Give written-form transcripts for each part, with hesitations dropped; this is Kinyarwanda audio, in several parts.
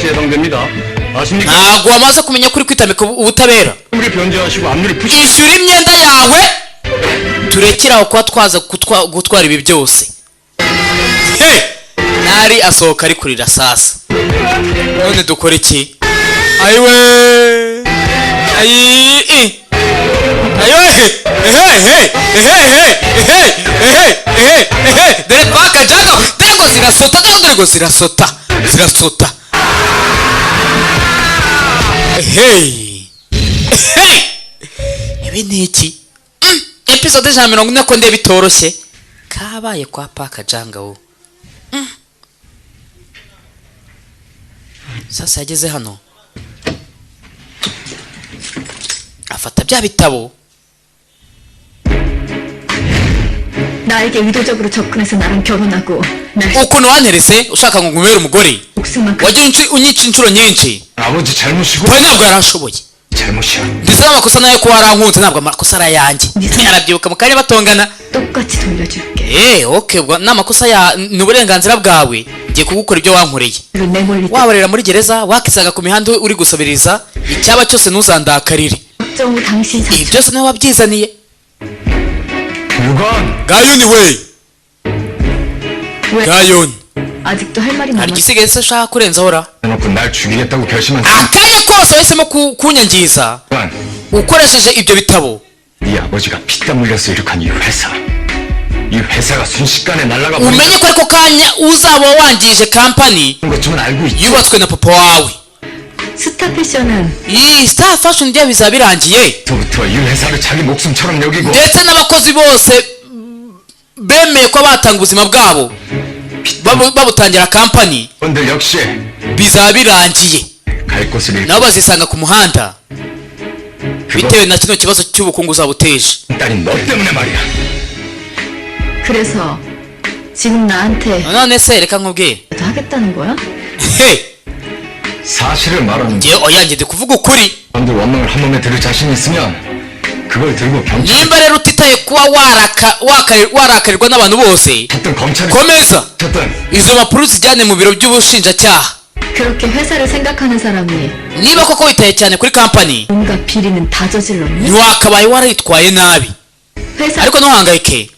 같이 해당됩니다. 아십니까? ntabwo wamaze kumenya kuri kwitamika ubutabera. 우리 변제하시고 앞니를 푸시. ishyura imyenda yawe turekeraho kuba twaza gutwara ibi byose. nari asohoka ari kurira sasa. none dukora iki? ayiwe dore paka jago dego zirasota dego zirasota. ibi ni iki? episode ijana mirongo ine ko ndeba bitoroshye kabaye kwa paka janga wo. sasa yageze hano afata bya bitabo. 나에게 의도적으로 접근해서 나랑 결혼하고 날 ukuntu wanterese ushaka ngo ngumere umugore 목숨만큼 wagiye unyica inshuro nyinshi. 아버지 잘못이고. we ntabwo yarashoboye. 잘못이야. ndetse n'amakosa nayo ko warankunze ntabwo amakosa ari ayanjye. arabyibuka mu kanya batongana. 똑같이 돌려줄게. okay ubwo n'amakosa ya ni uburenganzira bwawe. ngiye kugukora ibyo wankoreye. 내몰릴 때 waborera muri gereza wakisaga ku mihanda uri gusabiriza icyaba cyose ntuzandakarire. 박정우 당신 ibi 사주 byose niwe wabyizaniye. 유건. gayuni we 왜 gayuni 아직도 할 말이 hari 남았어? igisigaye se ushaka kurenzaho 해놓고 날 죽이겠다고 결심한 akanya kose wahisemo kunyangiza 순간 ukoresheje ibyo bitabo. 네 아버지가 피땀 흘려서 이룩한 이 회사가 순식간에 날아가 버린 umenye ko ariko kanya uzaba wangije kampani 것쯤은 알고 있지. yubatswe na papa wawe. 스타 패션은 iyi star fashion dia bizaba birangiye. 부터 이 회사를 자기 목숨처럼 여기고 ndetse n'abakozi bose bemeye ko batanga ubuzima bwabo babutangira kampani 분들 역시 bizaba birangiye. 갈 곳을 잃고 nabo bazisanga ku muhanda bitewe na kino kibazo cy'ubukungu uzaba uteje. 딸인 너 때문에 말이야. 그래서 지금 나한테 none se reka nkubwiye 하겠다는 거야? 사실을 말하는 ngewe oyange ndi kuvuga ukuri. 분들 원망을 한 몸에 들을 자신 있으면 그걸 들고 경찰 nimba rero utitaye kuba warakarirwa n'abantu bose 쳤든 검찰이 komeza 쳤든 izo mpapuro zijyane mu biro by'ubushinjacyaha. 그렇게 회사를 생각하는 사람이 niba koko witaye cyane kuri kampani 뭔가 비리는 다 저질렀니? ntiwakabaye warayitwaye nabi. 회사 ariko ntuhangayike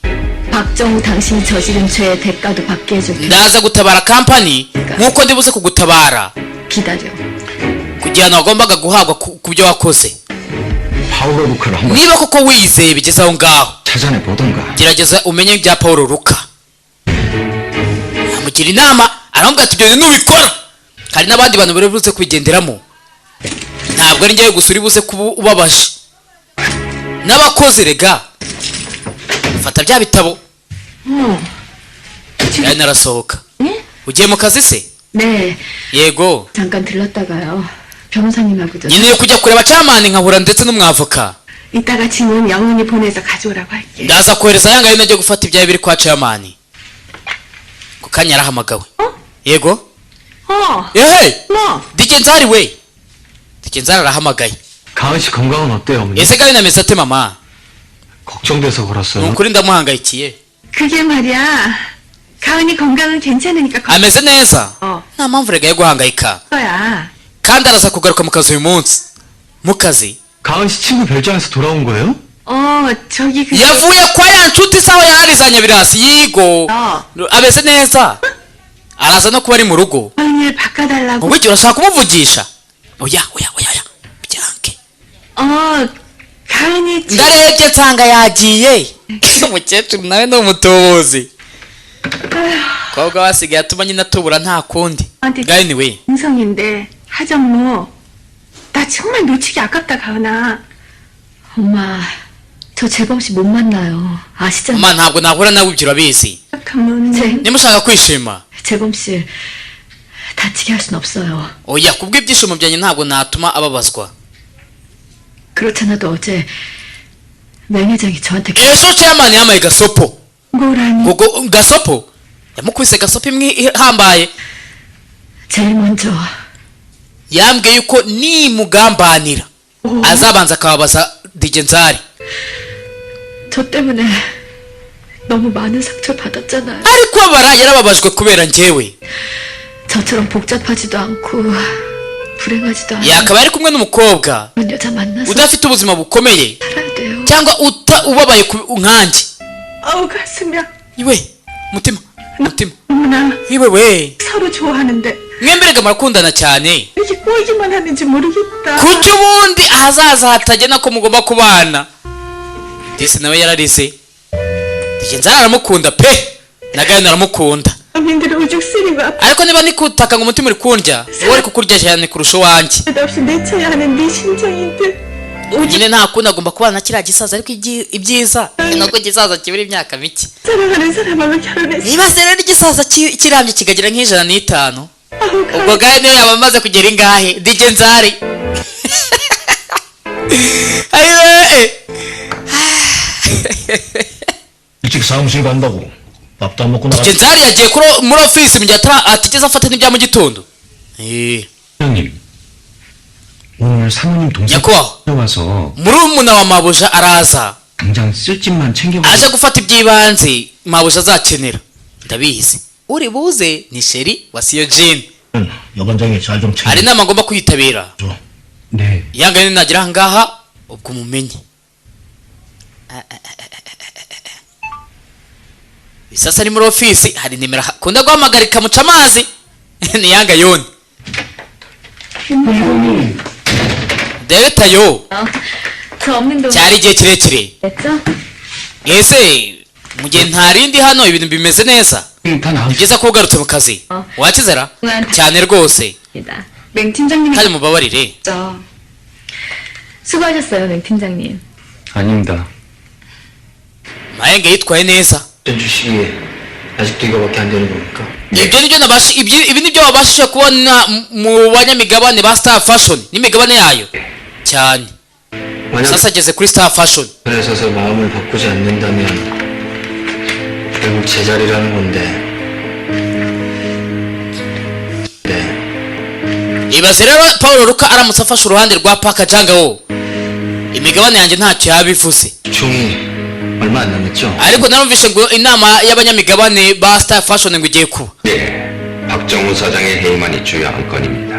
박정우 당신이 저지른 죄의 대가도 받게 해줄게. ndaza gutabara kampani nk'uko ndibuze kugutabara 기다려. ku gihano wagombaga guhabwa ku byo wakoze. 파울로 루카를 한번 niba koko wizeye bigeze aho ngaho 찾아내 보던가. gerageza umenye ibya paul ruka. amugira inama aramubwira ati ibyo nubikora hari n'abandi bantu bari buze kubigenderamo. ntabwo ari njyewe gusa uri buze kuba ubabaje n'abakozi. rega fata bya bitabo. yari narasohoka. 예? ugiye mu kazi se? 네. yego 잠깐 들렀다가요. 변호사님하고도. nkeneye kujya kureba camani nkahura ndetse n'umwavoka. 이따가 짐은 영훈이 보내서 가져오라고 할게. ndaza kohereza yanga ari najya gufata ibyawe biri kwa camani. ku kanya yarahamagawe. yego yehe 뭐? digenzari we digenzari arahamagaye. 가은 씨 건강은 어때요, 어머니? ese gari nameze ate mama? 걱정돼서 ni 걸었어요. ukuri ndamuhangayikiye. 그게 말이야. 가은이 건강은 괜찮으니까 ameze neza 어. nta mpamvu rega yo guhangayika. 거야. kandi araza kugaruka mu kazi uyu munsi. mu kazi 가은 씨 친구 별장에서 돌아온 거예요? 저기 그 yavuye kwa ya nshuti sawa yaharizanye birasi yigo. ameze neza araza no kuba ari mu rugo. 가은이를 바꿔달라고. ngo bityo urashaka kumuvugisha? oya byange. 가은이 ndarebye nsanga yagiye. umukecuru nawe ni umutubuzi. kobwa wasigaye atuma nyine atubura nta kundi. gayini we 인성인데 하정무 나 정말 놓치기 아깝다 가은아. 엄마 저 재범 씨 못 만나요. 아시잖아요. mama ntabwo nahura nawe ibyo urabizi. niba ushaka kwishima 재범 씨 다치게 할 순 없어요. oya kubw'ibyishimo byanjye ntabwo natuma ababazwa. 그렇잖아도 어제 맹 회장이 저한테 ejo chairman yamaye gasopo. 뭐라니? gogo gasopo yamukubise gasopo imwe ihambaye. 제일 먼저 yambwiye yuko nimugambanira azabanza akababaza digenzari. 저 때문에 너무 많은 상처 받았잖아요. ariko abara yarababajwe kubera njyewe. 저처럼 복잡하지도 않고 불행하지도 않은 yakaba ari kumwe n'umukobwa 그런 여자 만나서 udafite ubuzima bukomeye 살아야 돼요. cyangwa ubabaye nkanjye. 아우 가슴이야. iwe mutima 너무나 iwe we 서로 좋아하는데 mwemberega murakundana cyane 이렇게 꼬이기만 하는지 모르겠다. kuki ubundi ahazaza hatagena ko mugomba kubana. disi nawe yararize digenzara aramukunda pe nagayo naramukunda 민들이 오죽 쓰리가 ariko niba nikutaka ngo umutima uri kundya wowe uri kukurya cyane kurusha uwanjye. 없이 내쳐야 하는 네 심정인데 nyine nta kundi agomba kubana na kiriya gisaza ariko ibyiza ni uko igisaza kibura imyaka mike. 사랑하는 사람하고 결혼했어. nibaze rero igisaza kirambye kikagira nk'ijana 아우 ubwo gahe niyo yaba amaze kugera ingahe digenzari ayiwe 일찍 사무실 간다고 밥도 안 먹고 나갔 digenzari yagiye muri ofisi mu gihe atigeze afata n'ibya mu gitondo. 회장님 오늘 사모님 동생 nyakubahwa 와서 murumuna wa mabuja araza 당장 쓸 집만 챙겨보고 aje gufata iby'ibanze mabuja azakenera ndabizi. uri buze ni sheri wa siyo jini. 여반장이 잘 좀 hari inama ngomba kwitabira. 네 ihangane nagera ahangaha ubwo umumenye. bisasa ni muri ofisi hari nimero akunda guhamagara ikamuca amazi ni yanga yoni degetayo. 저 없는 동안 cyari igihe kirekire 됐죠? ese mu gihe ntarindi hano ibintu bimeze neza. 일단 ni byiza ko ugarutse mu kazi. wakizera cyane rwose 맹 팀장님이 kandi mubabarire. 수고하셨어요, 맹 팀장님. 아닙니다 mahenge yitwaye neza. 주식이 아직도 이거밖에 안 되는 겁니까? ibi nibyo wabashije kubona mu banyamigabane ba star fashion n'imigabane yayo cyane. sasa ageze kuri star fashion. 그래 서서 마음을 바꾸지 않는다면 결국 제자리라는 건데. 네. ibaze rero paul ruka aramutse afashe uruhande rwa paka jangawo imigabane yanjye ntacyo yabivuze. 총이 얼마 안 남았죠? ariko narumvishe ngo inama y'abanyamigabane ba star fashion ngo igiye kuba. 예, 박정우 사장의 해임안이 주요한 건입니다.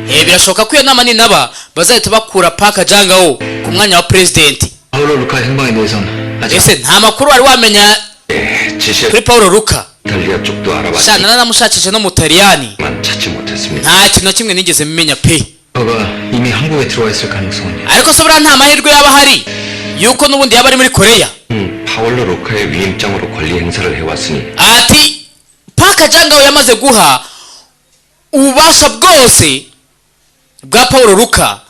birashoboka ko iyo nama ninaba bazahita bakura paka jangawo ku mwanya wa president. 파울로 루카 행방에 대해서는 아직 ese nta makuru wari wamenya 예, 지시 kuri paul ruka. 이탈리아 쪽도 sha 알아봤지만 naramushakishije no mu Taliyani 찾지 못했습니다. nta kintu na kimwe nigeze mumenya pe. 그가 이미 한국에 들어와 있을 가능성은 ariko se buriya nta mahirwe yaba ahari yuko n'ubundi yaba ari muri koreya. 파월로 로카의 위임장으로 권리 행사를 해왔으니 ati paka jangawo yamaze guha ububasha bwose bwa paul ruka.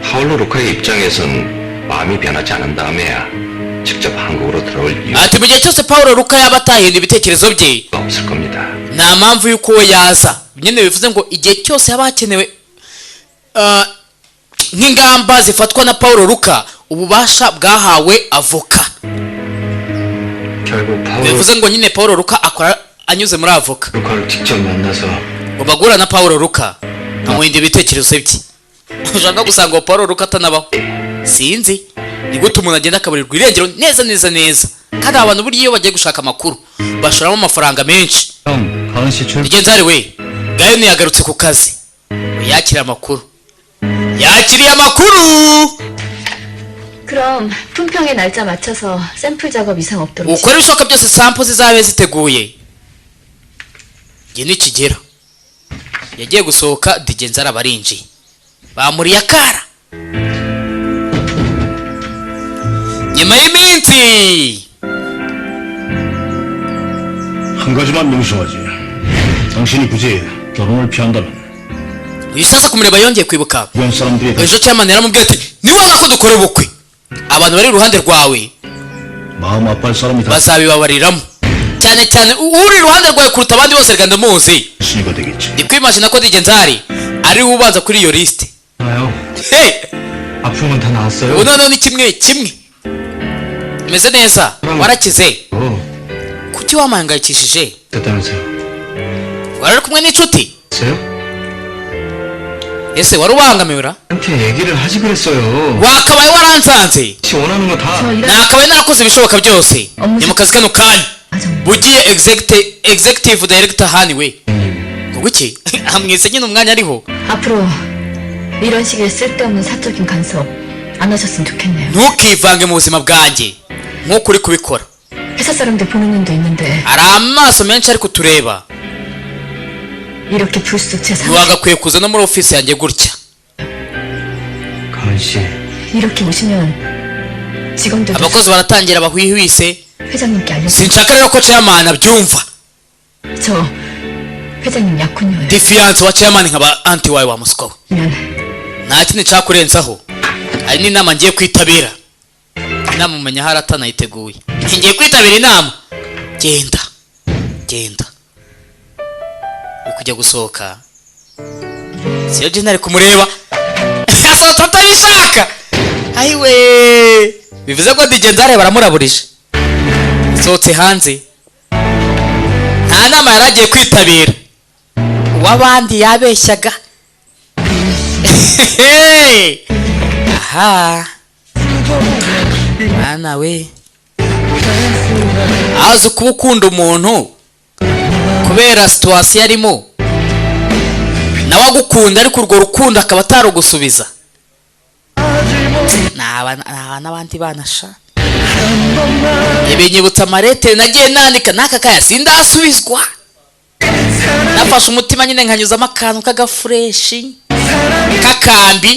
파월로 로카의 입장에선 마음이 변하지 않은 다음에야 직접 한국으로 들어올 이유가 ati mu gihe cyose paul ruka yaba atahinda ibitekerezo bye 없을 겁니다. nta mpamvu y'uko we yaza. nyine bivuze ngo igihe cyose haba hakenewe nk'ingamba zifatwa na paul ruka ububasha bwahawe avoka. 결국 파울 bivuze ngo nyine paul ruka akora anyuze muri avoka. 루카를 직접 만나서 ngomba guhura na paul ruka nkamuhinda ibitekerezo bye. ushaka gusanga uwo paul ruka atanabaho sinzi ni gute umuntu agenda akaburirwa irengero neza kandi abantu buriya iyo bagiye gushaka amakuru bashoramo amafaranga menshi. 형 가은씨 출 digenzari we gayo yagarutse ku kazi yakiriye amakuru. yakiriye amakuru. 그럼 품평의 날짜 맞춰서 샘플 작업 이상 없도록 ukora ibishoboka byose sampo zizabe ziteguye. igihe nikigera yagiye gusohoka digenzari abarinjiye bamuriye akara. nyuma y'iminsi 한 가지만 명심하지 당신이 굳이 결혼을 피한다면 uyu sasa kumureba yongeye kwibuka 주변 사람들이 다 ejo chairman yaramubwiye ati niwanga ko dukora ubukwe abantu bari iruhande rwawe 마음 아파할 사람이 다 bazabibabariramo cyane cyane uri iruhande rwawe kuruta abandi bose reka ndamuzi. 있으니까 되겠지 ndi kwimagina ko digenzari ari we ubanza kuri iyo lisite. 나요. hey 아픔은 다 나았어요. ubu noneho ni kimwe umeze neza warakize. kuki wamuhangayikishije? 됐다면서요. wari uri kumwe n'inshuti 있어요? ese wari ubangamiwera? 한테 얘기를 하지 그랬어요. wakabaye waransanze 혹시 원하는 거 다. 저 일할 nakabaye narakoze ibishoboka byose ni mu kazi kano kanya 아, 정말. bugiye executive director hani we nguki amwise nyine umwanya ariho. 앞으로 이런 식의 쓸데없는 사적인 간섭 안 하셨으면 좋겠네요. ntukivange mu buzima bwanjye nk'uko uri kubikora. 회사 사람들 보는 눈도 있는데 hari amaso menshi ari kutureba. 이렇게 불쑥 제 상 ntiwagakwiye kuza no muri ofisi yanjye gutya. 가은 씨, 이렇게 오시면 직원들도 abakozi baratangira bahwihwise. 회장님께 알려주면 sinshaka rero ko chairman abyumva. 저 회장님 약혼녀예요. ndi fiance wa chairman nkaba anti wawe wa muswa we. nta kindi cyakurenzaho. hari n'inama ngiye kwitabira. inama umenya hari atanayiteguye. ngiye kwitabira inama. genda uri kujya gusohoka. siyo jina ari kumureba. asohotse atabishaka. ayiwe bivuze ko digenzare baramuraburije. asohotse hanze nta nama yari agiye kwitabira. uw'abandi yabeshyaga. aha mwana we azi kuba ukunda umuntu kubera situwasiyo arimo nawe agukunda ariko urwo rukundo akaba atarugusubiza. n'abandi banasha ibinyibutsa amarete nagiye nandika n'aka kaya sindasubizwa. nafashe umutima nyine nkanyuzamo akantu k'agafureshi k'akambi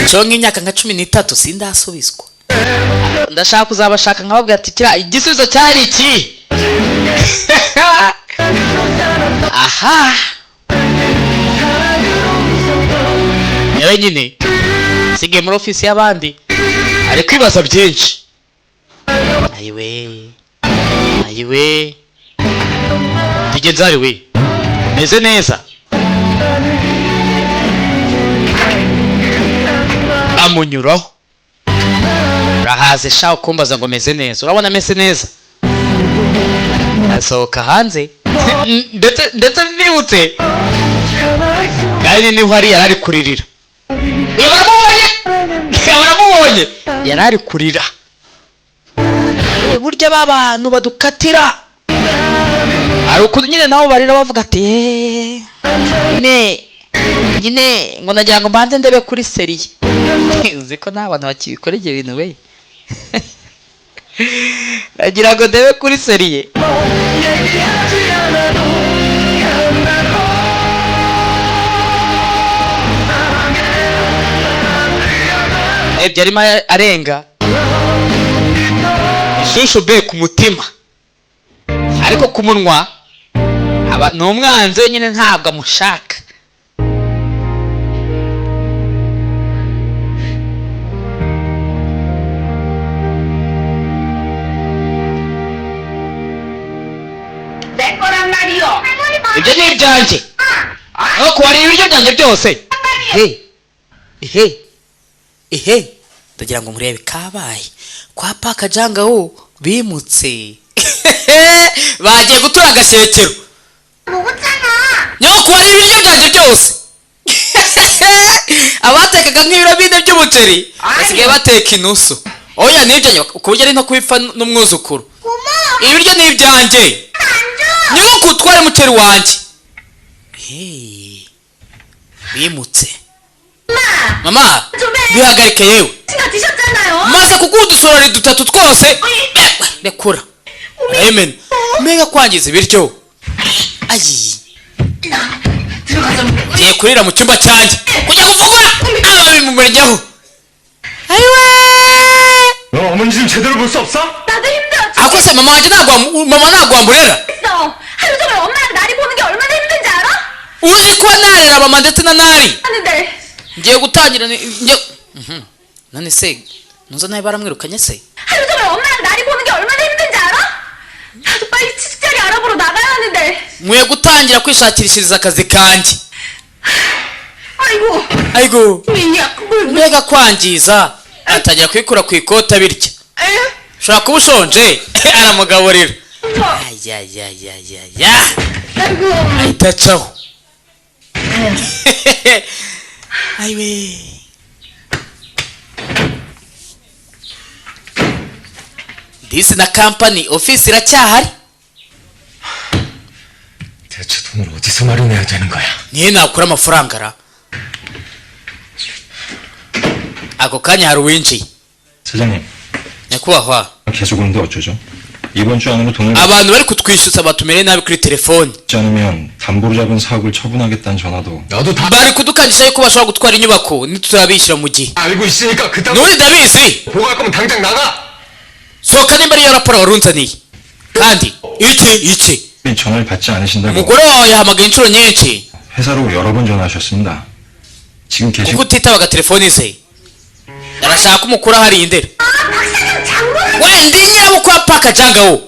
cyo nk'imyaka nka 13 sindasubizwa. ndashaka kuzabashaka nkababwira ati kira igisubizo cyari iki. aha yewe nyine sigaye muri ofisi y'abandi ari kwibaza byinshi. ayiwe digenzari we meze neza. amunyuraho urahaze sha ukumbaza ngo meze neza. urabona meze neza. asohoka hanze ndetse nibutse kandi niho hari yarari kuririra. baramubonye yarari kurira. burya b'abantu badukatira hari ukuntu nyine nabo barira bavuga ati nyine ngo nagira ngo mbanze ndebe kuri seriye. uzi ko nta bantu bakibikora ibyo bintu we. nagira ngo ndebe kuri seriye. ebyo arimo arenga ishusho be ku mutima ariko ku munwa aba ni umwanzi wenyine ntabwo amushaka. ibyo ni ibyanjye aho kubarira ibiryo byanjye byose. ndagira ngo murebe kabaye kwa paka janga ho bimutse. bagiye gutura agashyekero. nyo kubarira ibiryo byanjye byose. abatekaga nk'ibiro bine by'umuceri basigaye bateka inusu. oya nibyo ku buryo ari no kubipfa n'umwuzukuru. ibiryo ni ibyanjye. niba kutwara umuceri wanjye. bimutse. mama bihagarike yewe maze kuguha udusorori 3 twose. rekura amen mega kwangiza ibiryo. ayi ngiye kurira mu cyumba cyanjye kujya kuvugura ababimumuryaho. ayiwe 너 어머니 좀 제대로 볼 수 없어? 나도 힘들어. ako se mama wanjye ntabwo wamburera. 죽겠어. 하루 종일 엄마랑 나리 보는 게 얼마나 힘든지 알아? uzi ko narera mama ndetse na nari 하는데 ngiye gutangira none se nuza nawe baramwirukanye se. 하루 종일 엄마랑 나리 보는 게 얼마나 힘든지 알아? 나도 빨리 취직자리 알아보러 나가야 하는데. nkwiye gutangira kwishakirishiriza akazi kanjye. 아이고 ayigo 그걸 mbega kwangiza atangira kwikura ku ikota birya. ushobora kuba ushonje aramugaburira. 아이고 ahita acaho. ayiwe disi na kampani ofisi iracyahari. 대체 돈을 어디서 마련해야 되는 거야? nihe nakura amafaranga ra ako kanya hari uwinjiye 사장님, nyakubahwa 계속 오는데 어쩌죠? 이번 주 안으로 돈을 abantu bari kutwishyuza batumereye nabi kuri telefoni 받지 않으면 담보로 잡은 사업을 처분하겠다는 전화도 나도 다 bari kudukangisha yuko bashobora gutwara inyubako nitutabishyura mu gihe 알고 있으니까 그딴 none ndabizi 보고할 거면 당장 나가. sohoka nimba ariyo raporo warunzaniye kandi iki 전화를 받지 않으신다고 umugore wawe yahamagaye inshuro nyinshi 회사로 여러 번 전화하셨습니다. 지금 계신 kuko utitabaga telefoni ze arashaka ko umukura hariya indera wenda nyirabukwe wa paka jangawo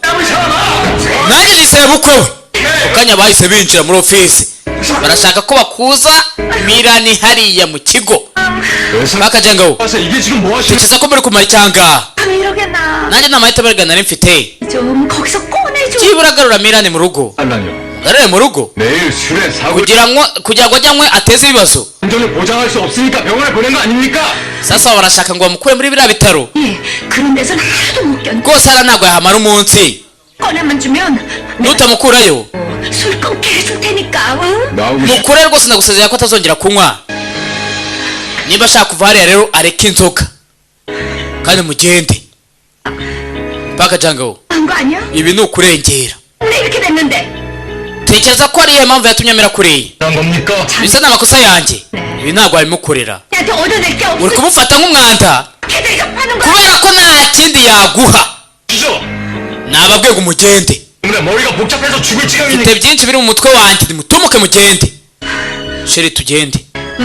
nanjye nisaba bukwe we ako kanya bahise binjira muri ofisi barashaka ko bakuza mirani hariya mu kigo paka jangawo 와서 이게 지금 뭐 하시는? tekereza ko muri kumara icyanga 왜 이러겠나. nanjye nta mahitamo ariko nari mfite 좀 거기서 꺼내줘. byibura garura mirani mu rugo 달라요. garure mu rugo 내일 술에 사고 kugira ngo ajyanywe ateze ibibazo 안전을 보장할 수 없으니까 병원에 보낸 거 아닙니까? sasa barashaka ngo bamukure muri biriya bitaro 예, 그런 데선 하나도 못 견뎌. rwose hariya ntabwo yahamara umunsi 꺼내만 주면 내가 nutamukurayo 술 끊게 해줄 테니까. 응? 나오고 mukure rwose ndagusezera ko atazongera kunywa niba ashaka kuva hariya rero areke inzoga kandi mugende paka jangawo 한 거 아니야? ibi ni ukurengera 왜 이렇게 됐는데? tekereza ko ariyo mpamvu yatumye amera kuriya 난 겁니까? bisa n'amakosa yanjye ibi ntabwo wabimukorera 나한테 얻어낼 게 uri 없어. kumufata nk'umwanda 걔들이 접하는 거야. kubera ko nta kindi yaguha 주죠. nababwiye ngo mugende 때문에 머리가 복잡해서 죽을 지경이니. mfite byinshi biri mu mutwe wanjye nimutumuke mugende sheri tugende 응?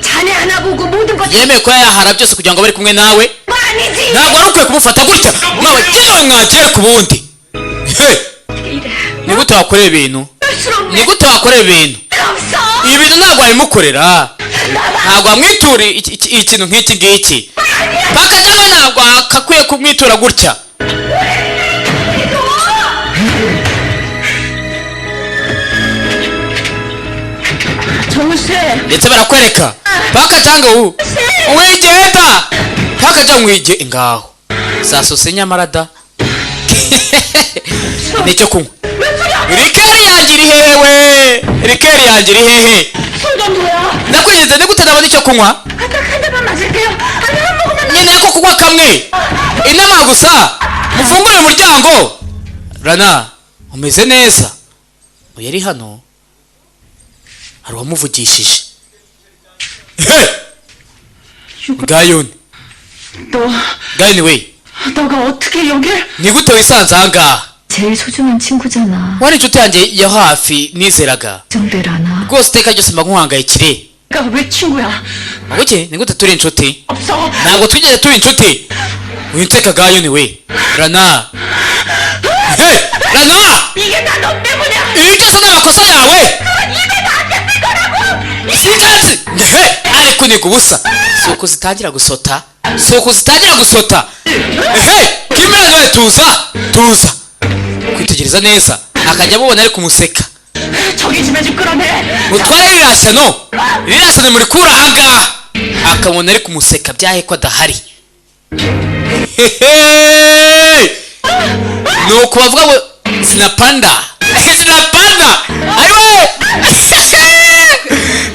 자네 하나 보고 모든 거 yemeye ko yahara byose kugira ngo bari kumwe nawe 뭐 아니지? ntabwo wari ukwiye kumufata gutya mwawe yewe mwagere ku bundi He! 이래. ni gute wakorera ibintu 럴수록 ni gute wakorera ibintu 없어. ibi bintu ntabwo wabimukorera 나봐. ntabwo wamwitura ikintu nk'iki ngiki paka cyangwa ntabwo akakwiye kumwitura gutya 정우씨. ndetse barakwereka paka cyangwa wigenda paka cyangwa wige ngaho zasose nyamara da nicyo kunywa rikeri yanjye iri hewe rikeri yanjye iri hehe 술좀 줘요. ndakwigeze ni gute nabona icyo kunywa 아까 한 대만 맞을게요. 한 모금만. nkeneye ko kunywa kamwe inama gusa mufungure umuryango rana umeze neza uyu yari hano hari uwamuvugishije gayoni 너, gayoni we 너가 어떻게 여길? ni gute wisanze ahangaha 제일 소중한 친구잖아. wari inshuti yanjye ya hafi nizeraga 정대라나. rwose iteka ryose mba nkuhangayikire 내가 왜 친구야? kuki ni gute turi inshuti 없어. ntabwo twigeze tuba inshuti winseka gayoni we rana rana 이게 다 너 때문이야. ibi byose ni amakosa yawe 입에 나한테 삐거라고. sinzi ariko niga ubusa si uku zitangira gusota si uku zitangira gusota kimera nawe tuza kwitegereza neza akajya amubona ari kumuseka 저기 집에 좀 끌어내. mutware ririya shyano murikura ahangaha akamubona ari kumuseka byahe ko adahari ni uku bavuga ngo sinapanda ayiwe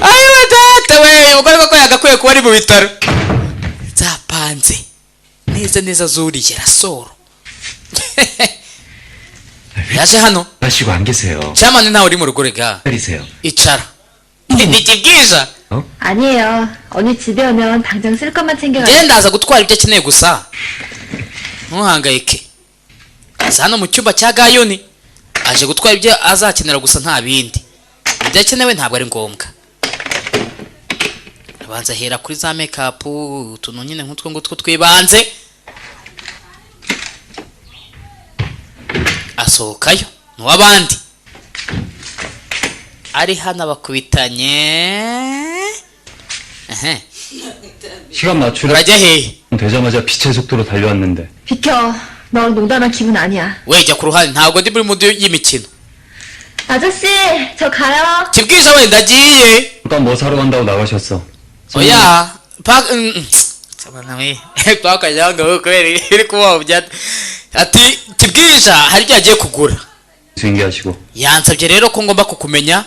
ayiwe data we umugore koko yagakwiye kuba ari mu bitaro zapanze neza zuriye rasoro yaje hano 하시고 안 계세요. cyamani ntawe uri mu rugo rega 기다리세요. icara ntikibwiza 아니에요. 언니 집에 오면 당장 쓸 것만 챙겨가. njye ndaza gutwara ibyo akeneye gusa ntuhangayike aza hano mu cyumba cya gayoni aje gutwara ibyo azakenera gusa nta bindi ibyo akenewe ntabwo ari ngombwa abanza ahera kuri za mekapu utuntu nyine nk'utwo ngutwo twibanze asohokayo n'uw'abandi ari hano abakubitanye 시간 맞추려 urajya hehe 되자마자 빛의 속도로 달려왔는데 비켜. 너 농담할 기분 아니야. we jya ku ruhande ntabwo ndi muri mudu y'imikino 아저씨, 저 가요. kibwiza we ndagiye 잠깐 뭐 사러 간다고 나가셨어. oya pakajyanga we kubera iri kubaho ati kibwiza hari ibyo agiye kugura 얘기하시고 yansabye rero ko ngomba kukumenya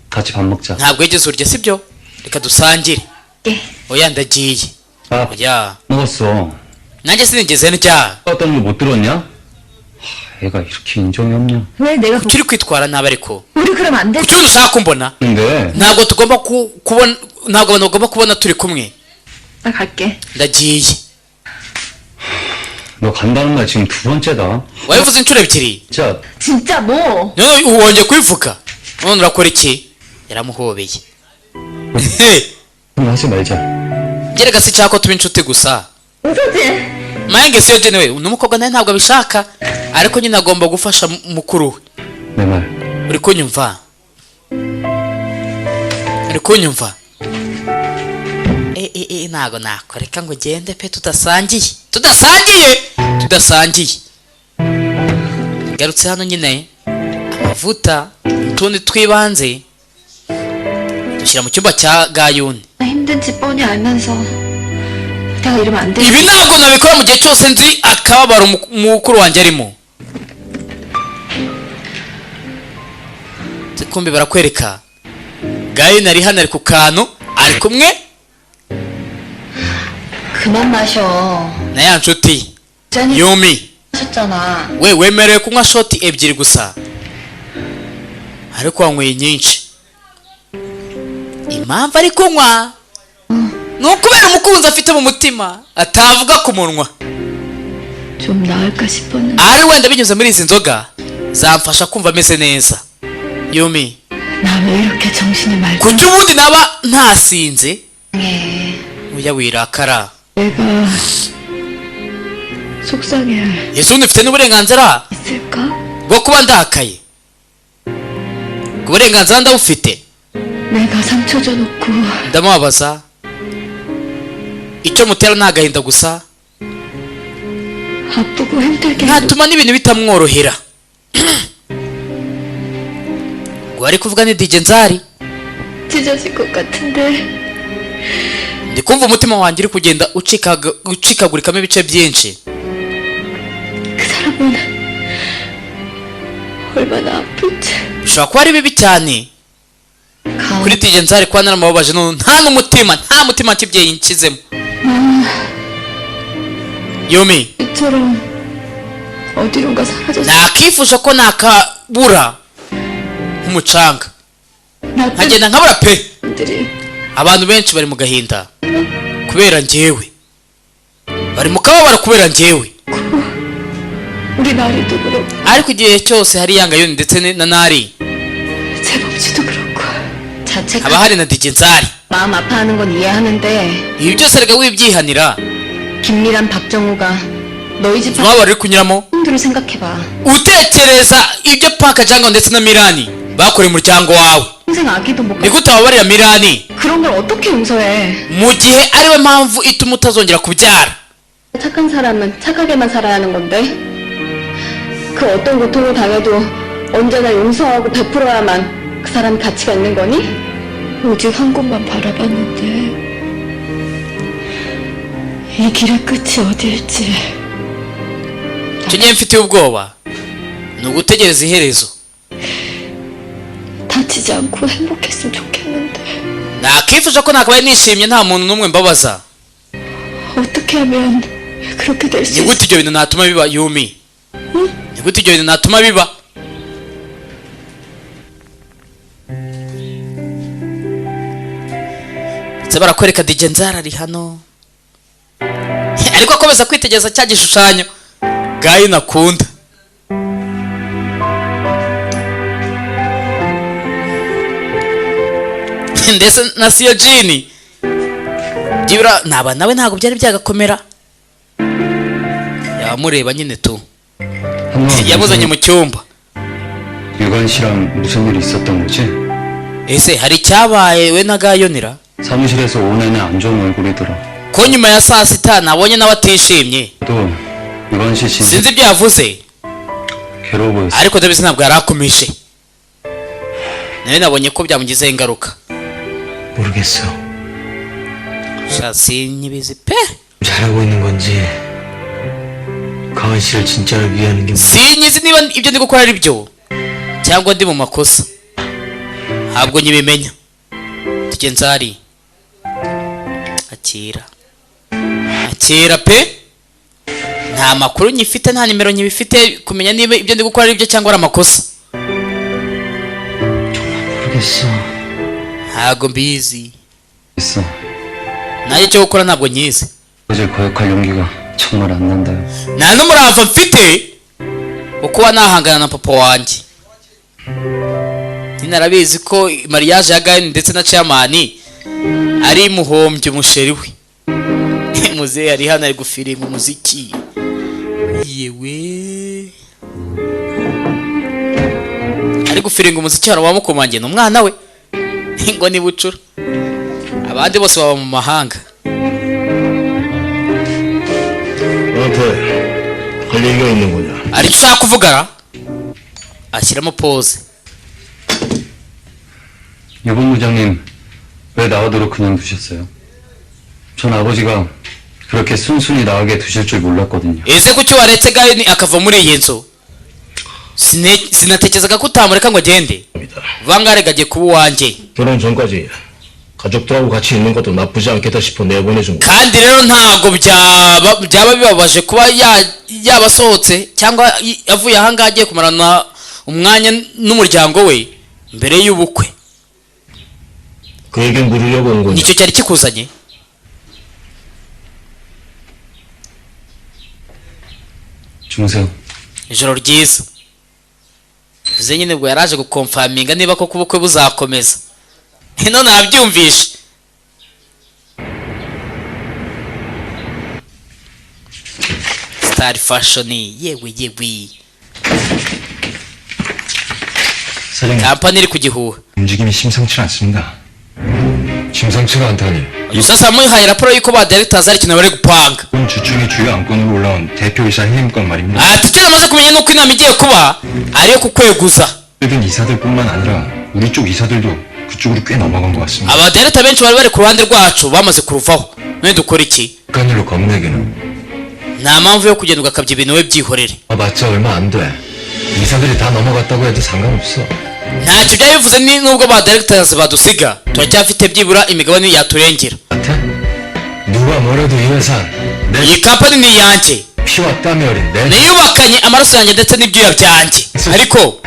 같이 밥 먹자. ntabwo yigeze urya sibyo reka dusangire 예. oya ndagiye 아, oya 먹었어. nanjye sinigeze ndya 어떤 거 못 들었냐? 애가 이렇게 인정이 없냐? 왜 내가 kuki uri kwitwara nabi ariko 우리 그럼 안 돼? kuki ushaka kumbona 근데 ntabwo tugomba kubona ntabwo abantu bagomba kubona turi kumwe 나 갈게. ndagiye 너 간다는 말 지금 두 번째다. wabivuze inshuro ebyiri 진짜 진짜 뭐? none ubu wongeye kubivuga none urakora iki yaramuhobeye 그럼 하지 말자. gereka si cyako tuba inshuti gusa 웃어지? mayenge siyo genewe n'umukobwa nawe ntabwo abishaka ariko nyine agomba gufasha mukuru we 내 말. uri kunyumva uri kunyumva ntabwo nakoreka ngo ugende pe tudasangiye ngarutse hano nyine amavuta utundi twibanze dushyira mu cyumba cya gayuni 나 힘든지 뻔히 알면서 내가 이러면 안 돼. ibi ntabwo nabikora mu gihe cyose nzi akababaro mukuru wanjye arimo kumbi barakwereka gayuni ari hano ari ku kantu ari kumwe 그만 마셔. na ya nshuti 짠이 yumi 하셨잖아. we wemerewe kunywa shoti ebyiri gusa ariko wanyweye nyinshi impamvu ari kunywa ni ukubera umukunzi afite mu mutima atavuga ku munwa 좀 나을까 싶었는데. ari wenda binyuze muri izi nzoga zamfasha kumva ameze neza yumi 나 왜 이렇게 정신이 맑아? kuki ubundi naba ntasinze 해. uya wirakara 내가 속상해 yesu ufite n'uburenganzira 있을까? bwo kuba ndakaye ku burenganzira ndabufite 내가 상처 줘놓고 ndamubabaza icyo mutera ni agahinda gusa 아프고 힘들게 ntatuma n'ibintu bitamworohera ngo ari kuvuga ni DJ Nzari 찢어질 것 같은데 ndi kumva umutima wanjye uri kugenda ucikagurikamo ibice byinshi 그 사람은 얼마나 아플지. bishobora kuba ari bibi cyane kuri DJ Nzari kuba naramubabaje nta mutima kibyeyi nshyizemo yumi 이처럼 어디론가 사라졌어. nakifuje ko nakabura nk'umucanga 나쁜 nkagenda nkabura pe 사람들이 abantu benshi bari mu gahinda kubera njyewe bari mu kababaro kubera njyewe 우리 나리도 그렇고 ariko igihe cyose hari yangayoni ndetse na nari 재범씨도 그렇고 자책 haba hari na DJ Nzari 마음 아파하는 건 이해하는데 ibi byose rega wibyihanira 김미란 박정우가 너희 집 umubabaro uri kunyuramo 형들을 생각해봐. utekereza ibyo paka jangwa ndetse na mirani bakoreye umuryango wawe 평생 아기도 못 ni gute wababarira mirani 그런 걸 어떻게 용서해? mu gihe ariwe mpamvu ituma utazongera kubyara 착한 사람은 착하게만 살아야 하는 건데 그 어떤 고통을 당해도 언제나 용서하고 베풀어야만 그 사람이 가치가 있는 거니? 오직 한 곳만 바라봤는데 이 길의 끝이 어디일지 icyo gihe mfitiye ubwoba ni ugutegereza iherezo 다치지 않고 행복했으면 좋겠는데 nakifuje ko nakabaye nishimye nta muntu n'umwe mbabaza 어떻게 하면 그렇게 될 수 ni 있어? gute ibyo bintu natuma biba yumi ni gute ibyo bintu natuma biba ndetse barakwereka DJ Nzari ari hano ariko akomeza kwitegereza cya gishushanyo gayi nakunda ndetse na siyo jini byibura naba nawe ntabwo byari byagakomera yamureba nyine tu yamuzanye mu cyumba 유관 씨랑 무슨 일이 있었던 거지? ese hari icyabaye we na gayonira 사무실에서 온 애는 안 좋은 얼굴이더라. ko nyuma ya saa sita nabonye nawe atishimye 또 유관 씨 진짜 sinzi ibyo yavuze 괴로워 보였어. ariko ndabizi ntabwo yari akomeje nawe nabonye ko byamugizeho ingaruka 모르겠어. sha sinyibizi pe 잘하고 있는 건지 강한 씨를 진짜로 위하는 게 sinyizi niba ibyo ndi gukora ari byo cyangwa ndi mu makosa ntabwo nyibimenya. tugenza hari akira pe, nta makuru nyifite, nta nimero nyibifite kumenya niba ibyo ndi gukora ari byo cyangwa ari amakosa. 모르겠어. ntabwo mbizi, 있어. nanjye icyo gukora ntabwo nyizi. 어제 거역할 용기가 정말 안 난다요. nta n'umurava mfite wo kuba nahangana na papa wanjye. narabizi ko mariage ya Gahini ndetse na chairman ari muhombye umusheri we. muzehe ari hano ari gufiringa umuziki yewe, ari gufiringa umuziki hano wamukomangiye n'umwana we ngo ni bucura, abandi bose baba mu mahanga. 너한테 할 얘기가 있는 거냐? aricyo ushaka kuvugana? ashyiramo pose. 여본 부장님 왜 나오도록 그냥 두셨어요? 전 아버지가 그렇게 순순히 나가게 두실 줄 몰랐거든요. ese kuki waretse Gahini akava muri iyi nzu? sinatekerezaga ko utamureka ngo agende. vangarega agiye kuba uwanjye. 결혼 전까지 가족들하고 같이 있는 것도 나쁘지 않겠다 싶어 내보내준 거야. kandi rero ntabwo byaba bibabaje kuba yaba asohotse cyangwa avuye ahangaha agiye kumarana umwanya n'umuryango we mbere y'ubukwe. 그 얘기 물으려고 온 거냐? nicyo cyari kikuzanye? 주무세요. ijoro ryiza. bivuze nyine ubwo yaraje gukomfaminga niba koko ubukwe buzakomeza. ino nabyumvishe. Star Fashion yewe. 사장님, kampani iri ku gihuha. 움직임이 심상치 않습니다. 심상치가 않다니. uyu sasa muhaye raporo y'uko ba directors ari ikintu bari gupanga. 이번 주중에 주요 안건으로 올라온 대표이사 해임권 말입니다. icyo namaze kumenya nuko inama igiye kuba ariyo kukweguza. 최근 이사들뿐만 아니라 우리 쪽 이사들도 그쪽으로 꽤 넘어간 것 같습니다. aba director benshi bari bari ku ruhande rwacu bamaze kuruvaho. none dukora iki? 그간 일로 겁내기는. nta mpamvu yo kugenda ugakabya ibintu we byihorere. 맞자 얼마 안 돼. 이사들이 다 넘어갔다고 해도 상관없어. ntacyo byaba bivuze nubwo ba directors badusiga turacyafite byibura imigabane yaturengera. 같아? 누가 뭐래도 이 회사는 내 iyi kampani ni iyanjye, 피와 땀이 어린 내 niyubakanye amaraso yanjye ndetse n'ibyuya byanjye. ariko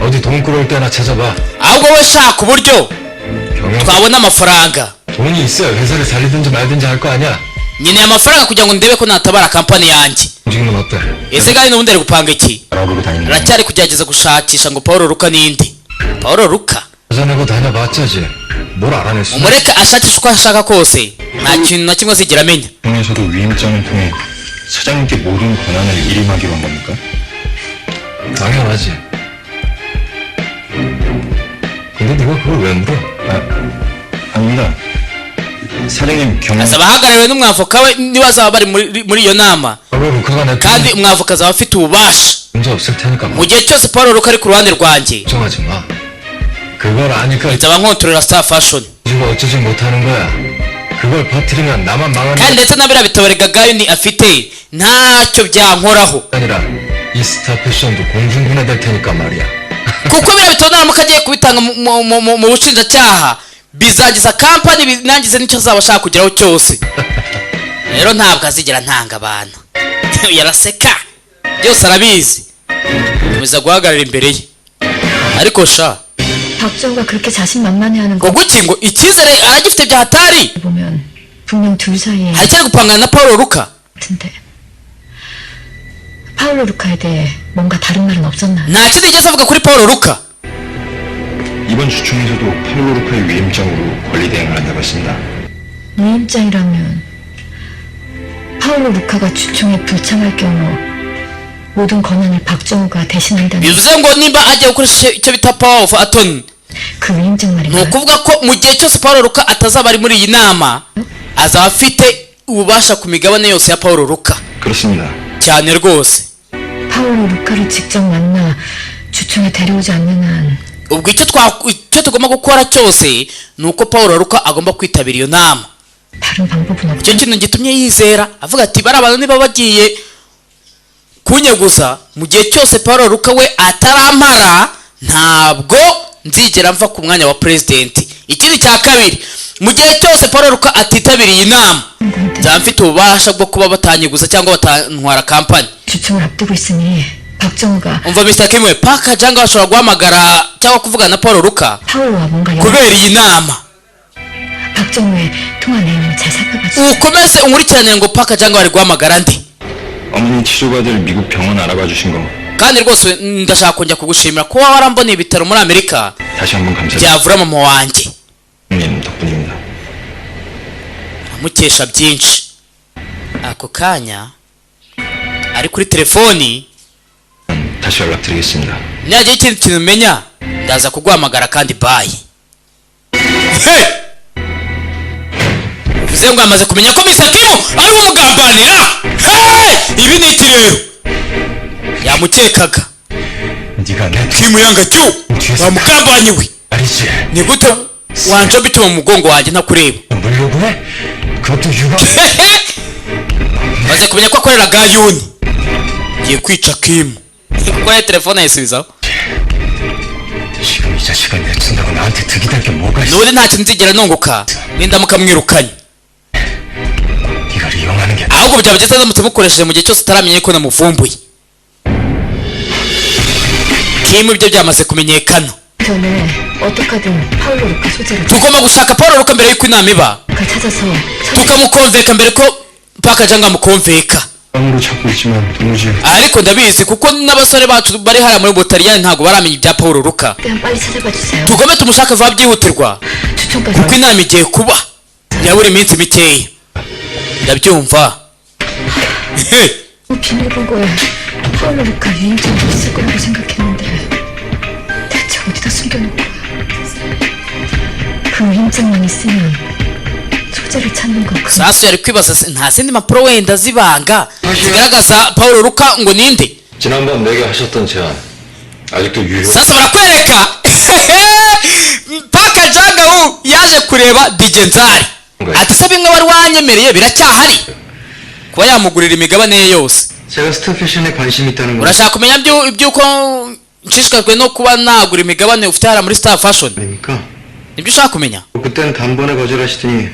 어디 돈 끌어올 때나 찾아봐. ahubwo we shaka uburyo 경영 twabona amafaranga. 돈이 있어야 회사를 살리든지 말든지 할 거 아니야. nkeneye amafaranga kugira ngo ndebe ko natabara kampani yanjye. 움직이면 어때? ese kandi n'ubundi ari gupanga iki? 알아보고 다니는 aracyari kugerageza gushakisha ngo Paul Ruka ninde? Paul Ruka 찾아내고 다녀봤자지. 뭘 알아냈어? umureke ashakisha uko ashaka kose nta kintu na kimwe azigera amenya. 중에서도 위임장을 통해 사장님께 모든 권한을 일임하기로 한 겁니까? 당연하지. 근데 네가 그걸 왜 물어? 아닙니다. 사장님 경영 azaba ahagarariwe n'umwavoka we niba azaba bari muri iyo nama, 바로 루카가 내 kandi umwavoka azaba afite ububasha 문제 없을 테니까 mu gihe cyose Paul Ruka ari ku ruhande rwanjye. 걱정하지 마. 그걸 아니까 nzaba nkontorera Star Fashion 지가 어쩌지 못하는 거야. 그걸 퍼뜨리면 나만 망하는 kandi ndetse na biriya bitabo rega Gahini afite ntacyo byankoraho, 게 아니라 이 스타 패션도 공중분해될 테니까 말이야. kuko biriya bitabo naramuka agiye kubitanga mu bushinjacyaha bizangiza kampani binangize n'icyo azaba ashaka kugeraho cyose. rero ntabwo azigera ntanga abantu. yaraseka byose arabizi, komeza guhagarara imbere ye. ariko sha 박정우가 그렇게 자신만만해하는 거 guki ngo icyizere aragifite bya hatari. 보면 분명 둘 사이에 aracyari gupangana na Paul Ruka. 같은데 파울로 루카에 대해 뭔가 다른 말은 없었나요? nta kindi yigeze avuga kuri Paul Ruka. 이번 주총에서도 파울로 루카의 위임장으로 권리대행을 한다고 했습니다. 위임장이라면 파울로 루카가 주총에 불참할 경우 모든 권한을 박정우가 대신한다는 bivuze ngo nimba agiye gukoresha icyo bita power of attorney, 그 위임장 ni 말인가요? ukuvuga ko mu gihe cyose Paul Ruka atazaba ari muri iyi nama azaba afite ububasha ku migabane yose ya Paul Ruka. 그렇습니다. cyane rwose. 파울로 루카를 직접 만나 주총에 데려오지 않는 한 ubwo icyo tugomba gukora cyose ni uko Paul Ruka agomba kwitabira iyo nama. 다른 방법은 없죠? icyo kintu gitumye yizera avuga ati bari abantu niba bagiye kunyeguza mu gihe cyose Paul Ruka we atarampara ntabwo nzigera mva ku mwanya wa president. Ikindi cya kabiri, mu gihe cyose Paul Ruka atitabiriye inama nzaba mfite ububasha bwo kuba batanyiguza cyangwa batantwara kampani. 주총을 앞두고 있으니 박정우가 umva Mr. Kim we Park Janga bashobora guhamagara cyangwa kuvugana na Paul Ruka 파울과 뭔가 kubera iyi nama. 박정우의 통화 내용을 잘 살펴봐 주세요. ukomeze unkurikirane ngo Park Janga bari guhamagara ndi. 어머니 치료받을 미국 병원 알아봐 주신 거 kandi rwose ndashaka kongera kugushimira kuba waramboneye ibitaro muri Amerika 다시 한번 감사드립니다. byavura mama wanjye. 님 덕분입니다. amukesha byinshi. ako kanya ari kuri telefoni. 다시 연락드리겠습니다. nihagira ikindi kintu umenya ndaza kuguhamagara kandi bayi. uvuze ngo yamaze kumenya ko Mr. Kim ari umugambanira. ibi ni iki rero? yamukekaga. 네가 내 Kim Yanga-cyu wamugambanyi we. 말이지. ni gute wanje bituma mu mugongo wanjye ntakureba? 물려고 해? 그것도 유가. maze kumenya ko akorera Gayuni. ngiye kwica Kim. kuko ya telefone ayisubizaho. 지금 이 자식을 내친다고 나한테 득이 될 게 뭐가 있어? n'ubundi nta kintu nzigera nunguka nindamuka mwirukanye. 이걸 이용하는 게 ahubwo byaba byiza ndamutse mukoresheje mu gihe cyose utaramenye ko namuvumbuye. Kim ibyo byamaze kumenyekana. 전에 어떻게든 파울로 루카 소재를 tugomba gushaka Paul Ruka mbere y'uko inama iba 찾아서 tukamukonveka mbere ko Park Janga amukonveka. 로 찾고 있지만 도무지 ariko ndabizi kuko n'abasore bacu bari hariya muri Butaliyani ntabwo baramenya ibya Paul Ruka. 그냥 빨리 찾아봐 주세요. tugombe tumushaka vuba byihutirwa 주총까지 kuko inama igiye kuba yabura iminsi mikeya. ndabyumva. 비밀번호에 파울로 루카 유인점이 있을 거라고 생각했는데 대체 어디다 숨겨놓은 거야? 그 유인점만 있으면 소재를 찾는 거고 sasu yari kwibaza nta zindi mpapuro wenda zibanga zigaragaza Paul Ruka ngo ninde. 지난번 내게 하셨던 제안 아직도 유효. sasa barakwereka. Park Janga yaje kureba Digenzari ati se bimwe wari wanyemereye biracyahari kuba yamugurira imigabane ye yose. 제가 스타 패션에 관심 있다는 건 urashaka kumenya iby'uko nshishikajwe no kuba nagura imigabane ufite hariya muri Star Fashion? 아닙니까? nibyo ushaka kumenya? 그때는 단번에 거절하시더니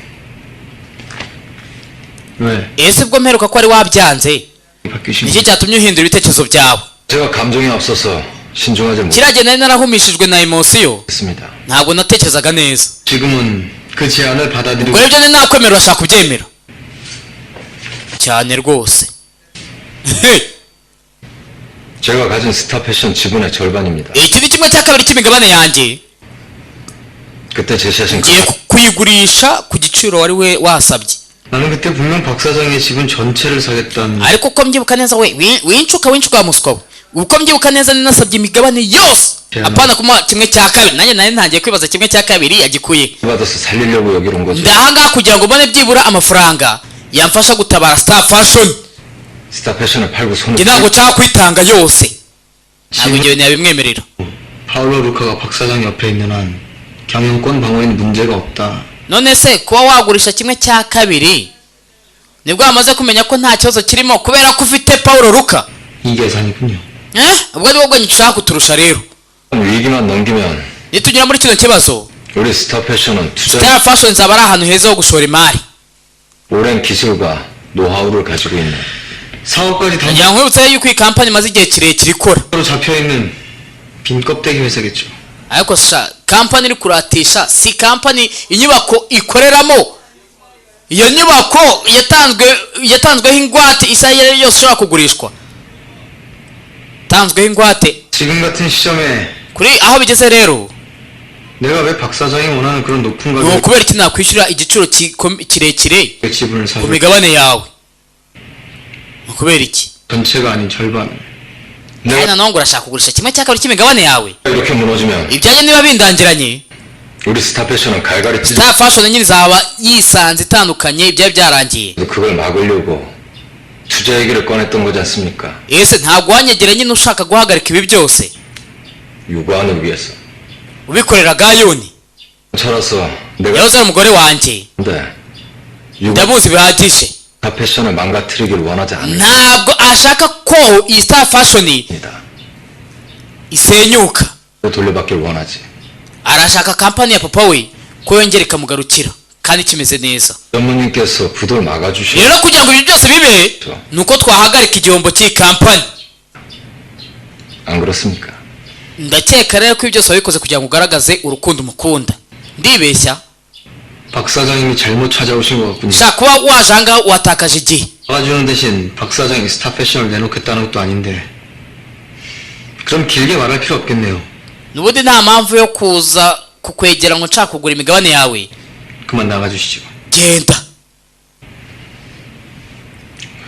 왜 ese bwo mperuka ko wari wabyanze 바뀌신 nicyo cyatumye uhindura ibitekerezo byawe? 제가 감정이 앞서서 신중하지 kiriya gihe nari narahumishijwe na emosiyo 못했습니다. ntabwo natekerezaga neza. 지금은 그 제안을 받아들이고 ubwo rero nakwemera urashaka kubyemera cyane rwose. 제가 가진 스타 패션 지분의 절반입니다. iki ni kimwe cya kabiri cy'imigabane yanjye 그때 제시하신 ngiye kuyigurisha ku giciro wari we wasabye. 나는 그때 분명 박 사장의 지분 전체를 사겠다는 ariko uko mbyibuka neza we wincuka wa muswa we uko mbyibuka neza ninasabye imigabane yose apana kumuha kimwe cya kabiri. nanjye nari ntangiye kwibaza kimwe cya kabiri yagikuye. 받아서 살리려고 여기로 온 거죠. ndahangaha kugira ngo mbone byibura amafaranga yamfasha gutabara Star Fashion. 스타 패션을 팔고 손을 njye ntabwo nshaka kwitanga yose. ntabwo ibyo bintu yabimwemerera. 파울로 루카가 박 사장 옆에 있는 한 경영권 방어에는 문제가 없다. none se kuba wagurisha kimwe cya kabiri nibwo wamaze kumenya ko nta kibazo kirimo kubera ko ufite Paul Ruka? 이 계산이군요. ubwo ari bwo bwo ushaka kuturusha rero. 위기만 넘기면 nitugera muri kino kibazo 우리 스타 패션은 투자 Star Fashion nzaba ari ahantu heza ho gushora imari. 오랜 기술과 노하우를 가지고 있는 사업까지 다 ngira ngo nkwibutse yuko iyi kampani imaze igihe kirekire ikora. 로 잡혀 있는 빈 껍데기 회사겠죠. ariko sha kampani iri kuratisha si kampani inyubako ikoreramo. iyo nyubako yatanzweho ingwate isaha iyo ari yo yose ishobora kugurishwa. tanzweho ingwate 지금 같은 시점에 kuri aho bigeze rero 내가 왜 박 사장이 원하는 그런 높은 ni 가격의 ukubera iki nakwishyura igiciro kirekire 지분을 ku 사줄 migabane yawe? ni ukubera iki? 전체가 아닌 절반을 kandi nanone ngo urashaka kugurisha kimwe cya kabiri cy'imigabane yawe? 이렇게 무너지면 ibyanjye niba bindangiranye 우리 스타 패션은 갈갈이 찢어 Star Fashion nyine izaba yisanze itandukanye ibyari byarangiye. 그걸 막으려고 투자 얘기를 꺼냈던 거지 않습니까? ese ntabwo wanyegera nyine ushaka guhagarika ibi byose 유관을 위해서 ubikorera Gayuni? 저라서 내가 yahoze ari umugore wanjye 근데 유관 ndamuzi bihagije. 스타 패션을 망가뜨리길 원하지 ntabwo ashaka ko iyi Star Fashion 않습니다. isenyuka. 돌려받길 원하지. arashaka kampani ya papa we ko yongera ikamugarukira kandi kimeze neza. 전무님께서 부도를 막아주시. rero kugira ngo ibyo byose bibe nuko twahagarika igihombo cy'iyi kampani. 안 그렇습니까? ndakeka rero ko ibyo byose wabikoze kugira ngo ugaragaze urukundo umukunda. ndibeshya? 박 사장님이 잘못 찾아오신 것 같군요. shaka kuba waje ahangaha watakaje igihe. 도와주는 대신 박 사장이 스타 패션을 내놓겠다는 것도 아닌데 그럼 길게 말할 필요 없겠네요. n'ubundi nta mpamvu yo kuza kukwegera ngo nshaka kugura imigabane yawe. 그만 나가주시죠. genda.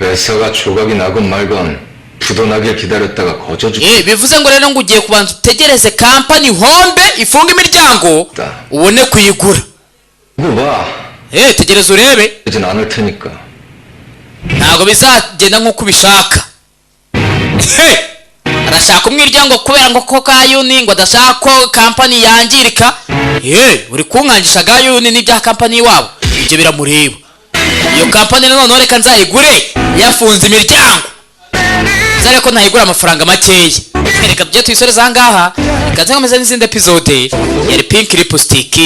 회사가 조각이 나건 말건 부도 나길 기다렸다가 거저 죽. bivuze ngo rero ngo ugiye kubanza utegereze kampani ihombe ifunge imiryango ubone kuyigura. 이거 봐. tegereza urebe. 이젠 않을 테니까. ntabwo bizagenda nk'uko ubishaka. arashaka umwiryango kubera ngo ko Gayuni ngo adashaka ko kampani yangirika. uri kunkangisha Gayuni n'ibya kampani iwabo ibyo biramureba. iyo kampani noneho reka nzayigure yafunze imiryango. zare ko ntayigura amafaranga makeya. reka tujye tuyisoreza ahangaha reka nzakomeza n'izindi episode yari Pink Lipstick.